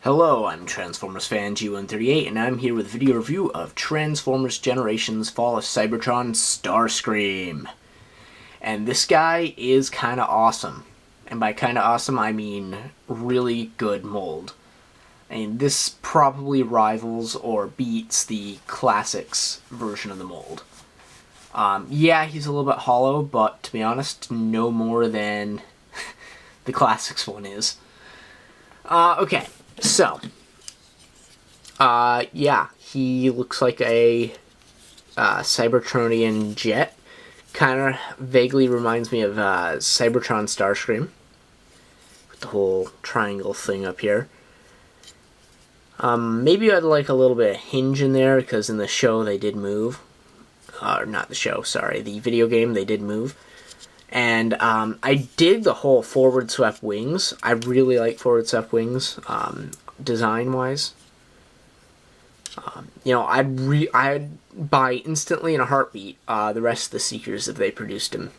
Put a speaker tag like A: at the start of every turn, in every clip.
A: Hello, I'm Transformers fan G138, and I'm here with a video review of Transformers Generations Fall of Cybertron Starscream. And this guy is kinda awesome. And by kinda awesome, I mean really good mold. And this probably rivals or beats the Classics version of the mold. Yeah, he's a little bit hollow, but to be honest, no more than the Classics one is. Okay. So, yeah, he looks like a Cybertronian jet. Kind of vaguely reminds me of Cybertron Starscream, with the whole triangle thing up here. Maybe I'd like a little bit of hinge in there, because in the show they did move. Not the show, sorry, the video game they did move. And I dig the whole forward swept wings. I really like forward swept wings, design-wise. You know, I'd buy instantly in a heartbeat the rest of the Seekers if they produced them.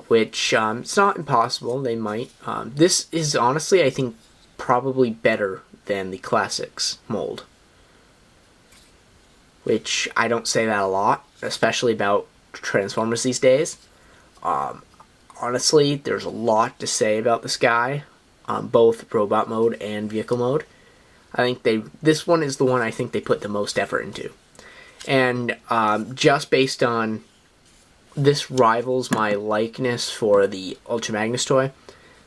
A: Which, it's not impossible, they might. This is honestly, I think, probably better than the Classics mold. Which, I don't say that a lot, especially about Transformers these days. Honestly, there's a lot to say about this guy, both robot mode and vehicle mode. I think this one is the one I think they put the most effort into. And just based on this rivals my likeness for the Ultra Magnus toy,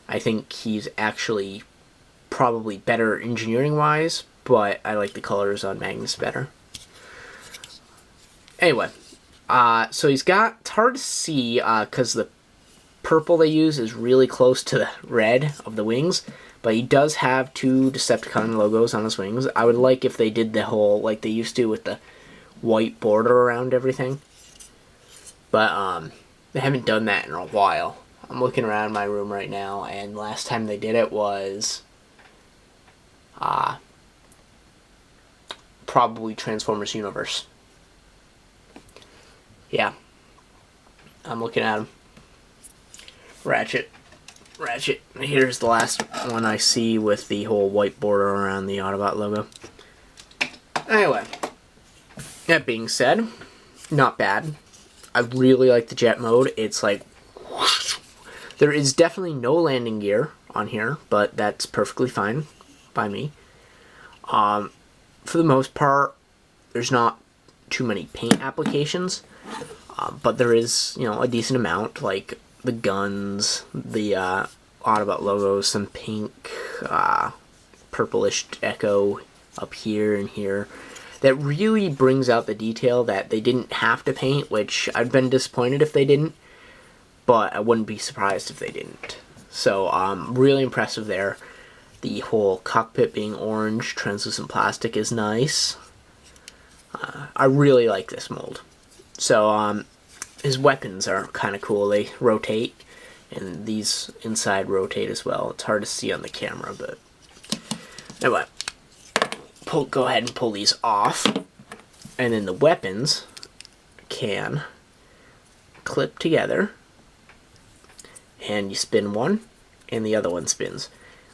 A: I think he's actually probably better engineering-wise, but I like the colors on Magnus better. Anyway. So he's got, it's hard to see because the purple they use is really close to the red of the wings, but he does have two Decepticon logos on his wings. I would like if they did the whole, like they used to with the white border around everything, but they haven't done that in a while. I'm looking around my room right now, and last time they did it was probably Transformers Universe. Yeah, I'm looking at him. Ratchet. Here's the last one I see with the whole white border around the Autobot logo. Anyway, that being said, not bad. I really like the jet mode. It's like, whoosh. There is definitely no landing gear on here, but that's perfectly fine by me. For the most part, there's not too many paint applications. But there is, you know, a decent amount, like the guns, the Autobot logos, some pink, purplish echo up here and here. That really brings out the detail that they didn't have to paint, which I've been disappointed if they didn't, but I wouldn't be surprised if they didn't. So, really impressive there. The whole cockpit being orange, translucent plastic is nice. I really like this mold. So, his weapons are kind of cool. They rotate, and these inside rotate as well. It's hard to see on the camera, but anyway, go ahead and pull these off, and then the weapons can clip together, and you spin one, and the other one spins.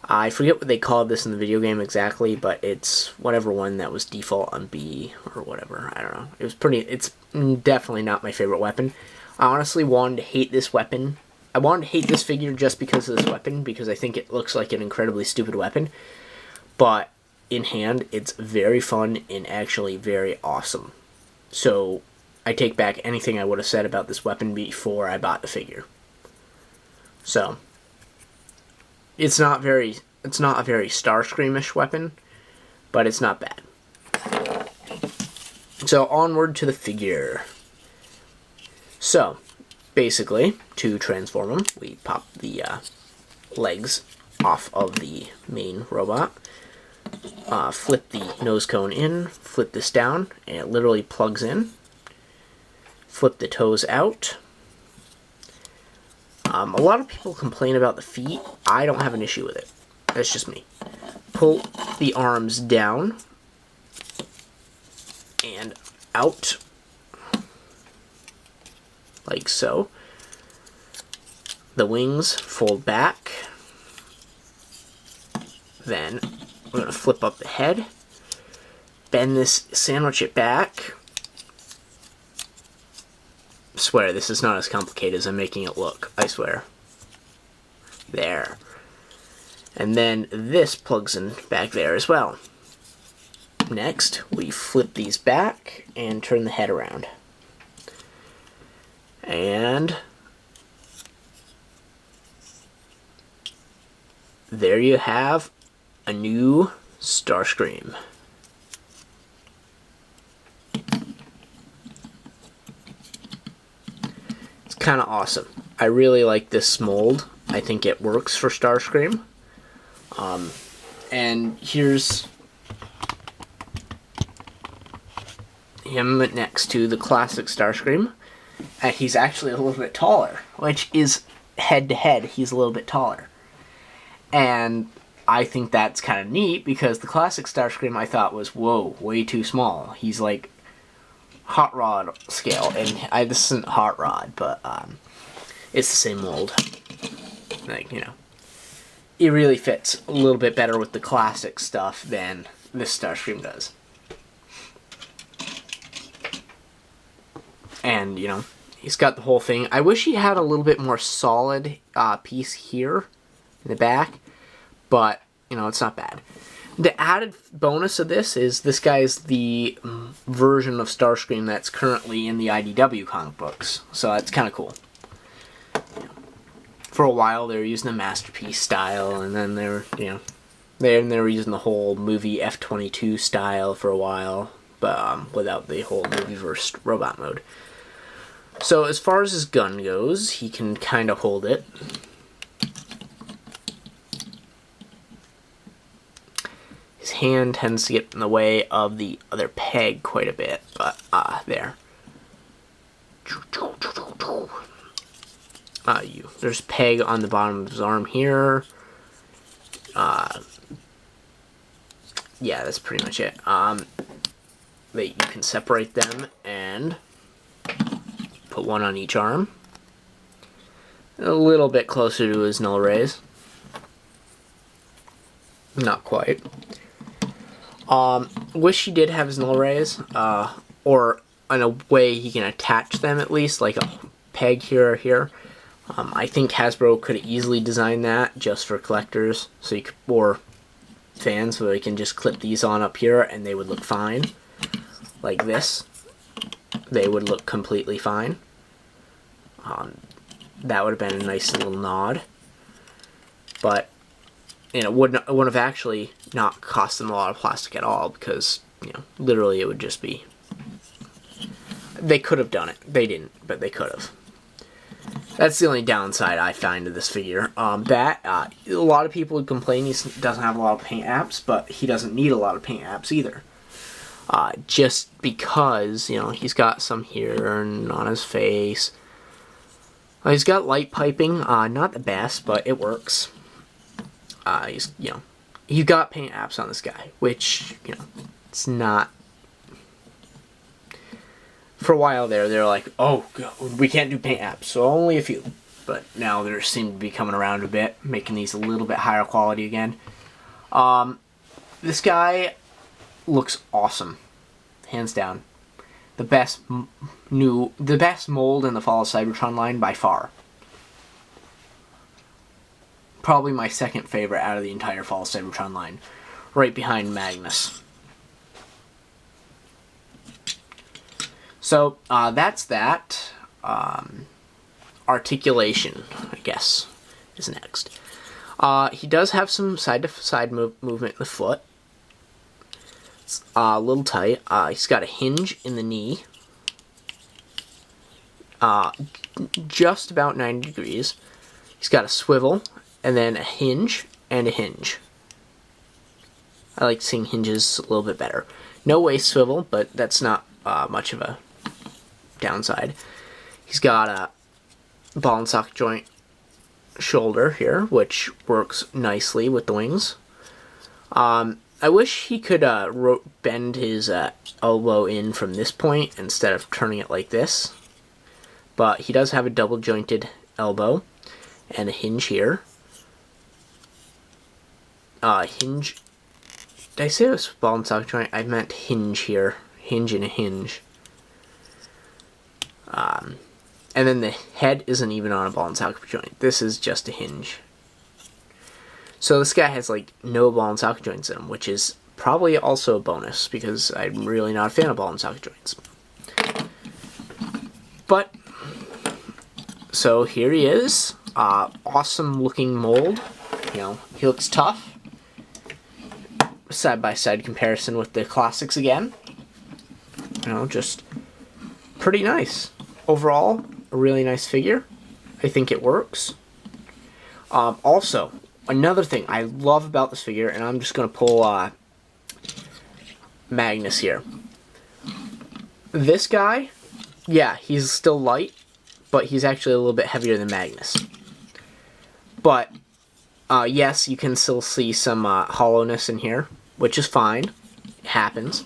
A: I forget what they called this in the video game exactly, but it's whatever one that was default on B or whatever. I don't know. It was pretty. It's definitely not my favorite weapon. I honestly wanted to hate this weapon. I wanted to hate this figure just because of this weapon, because I think it looks like an incredibly stupid weapon. But in hand, it's very fun and actually very awesome. So I take back anything I would have said about this weapon before I bought the figure. So it's not a very Starscreamish weapon, but it's not bad. So onward to the figure. So basically, to transform him, we pop the legs off of the main robot, flip the nose cone in, flip this down, and it literally plugs in. Flip the toes out. A lot of people complain about the feet. I don't have an issue with it. That's just me. Pull the arms down and out, like so. The wings fold back, then we're going to flip up the head, bend this, sandwich it back. Swear, this is not as complicated as I'm making it look. I swear. There. And then this plugs in back there as well. Next, we flip these back and turn the head around. And there you have a new Starscream. It's kind of awesome. I really like this mold. I think it works for Starscream. And here's him next to the classic Starscream. And he's actually a little bit taller, which is head to head, he's a little bit taller. And I think that's kind of neat because the classic Starscream I thought was, whoa, way too small. He's like Hot Rod scale, and this isn't Hot Rod, but it's the same mold. Like, you know, it really fits a little bit better with the classic stuff than this Starscream does. And, you know, he's got the whole thing. I wish he had a little bit more solid piece here in the back, but, you know, it's not bad. The added bonus of this is this guy's the version of Starscream that's currently in the IDW comic books, so that's kind of cool. For a while they were using the Masterpiece style, and then they were, you know, they were using the whole movie F-22 style for a while, but without the whole movie-verse robot mode. So as far as his gun goes, he can kind of hold it. His hand tends to get in the way of the other peg quite a bit, but there. There's peg on the bottom of his arm here. Yeah, that's pretty much it. You can separate them and put one on each arm. A little bit closer to his null rays. Not quite. Wish he did have his null rays, or in a way he can attach them at least, like a peg here or here. I think Hasbro could have easily designed that just for collectors, so you could, or fans, so they can just clip these on up here and they would look fine. Like this. They would look completely fine. That would have been a nice little nod. But, you know, it wouldn't have actually not cost them a lot of plastic at all, because, you know, literally it would just be... They could have done it. They didn't, but they could have. That's the only downside I find to this figure. A lot of people would complain he doesn't have a lot of paint apps, but he doesn't need a lot of paint apps either. Just because, you know, he's got some here and on his face. He's got light piping, not the best, but it works. He's got paint apps on this guy, which, you know, it's not... For a while there, they're like, oh, we can't do paint apps, so only a few. But now they seem to be coming around a bit, making these a little bit higher quality again. This guy looks awesome, hands down. The best mold in the Fall of Cybertron line by far. Probably my second favorite out of the entire Fall of Cybertron line, right behind Magnus. So, that's that. Articulation, I guess, is next. He does have some side-to-side movement in the foot. It's a little tight. He's got a hinge in the knee. Just about 90 degrees. He's got a swivel, and then a hinge, and a hinge. I like seeing hinges a little bit better. No waist swivel, but that's not much of a downside. He's got a ball and socket joint shoulder here, which works nicely with the wings. I wish he could bend his elbow in from this point instead of turning it like this. But he does have a double jointed elbow and a hinge here. Hinge Did I say it was ball and socket joint? I meant hinge here. Hinge and a hinge. And then the head isn't even on a ball and socket joint. This is just a hinge. So this guy has like no ball and socket joints in him, which is probably also a bonus because I'm really not a fan of ball and socket joints. But, so here he is. Awesome looking mold. You know, he looks tough. Side-by-side comparison with the classics again. You know, just pretty nice. Overall, a really nice figure. I think it works. Also, another thing I love about this figure, and I'm just going to pull Magnus here. This guy, yeah, he's still light, but he's actually a little bit heavier than Magnus. But, yes, you can still see some hollowness in here, which is fine. It happens.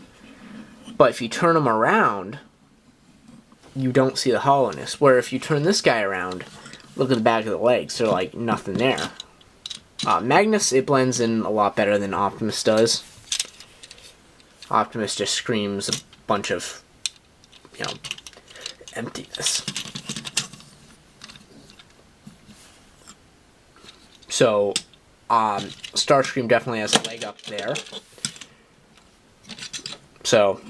A: But if you turn him around, you don't see the hollowness. Where if you turn this guy around, look at the back of the legs, they're like nothing there. Magnus, it blends in a lot better than Optimus does. Optimus just screams a bunch of, you know, emptiness. So, Starscream definitely has a leg up there. So,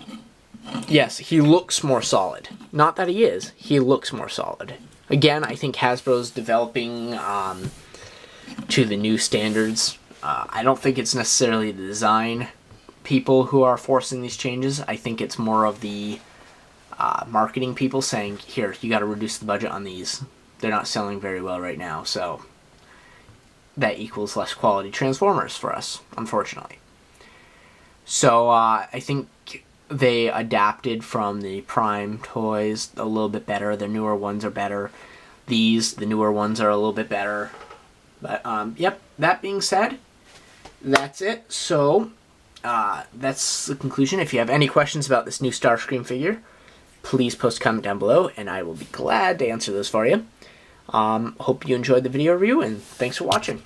A: yes, he looks more solid. Not that he is. He looks more solid. Again, I think Hasbro's developing to the new standards. I don't think it's necessarily the design people who are forcing these changes. I think it's more of the marketing people saying, here, you got to reduce the budget on these. They're not selling very well right now, so that equals less quality Transformers for us, unfortunately. So I think they adapted from the Prime toys a little bit better. The newer ones are better. The newer ones are a little bit better. But, yep, that being said, that's it. So, that's the conclusion. If you have any questions about this new Starscream figure, please post a comment down below, and I will be glad to answer those for you. Hope you enjoyed the video review, and thanks for watching.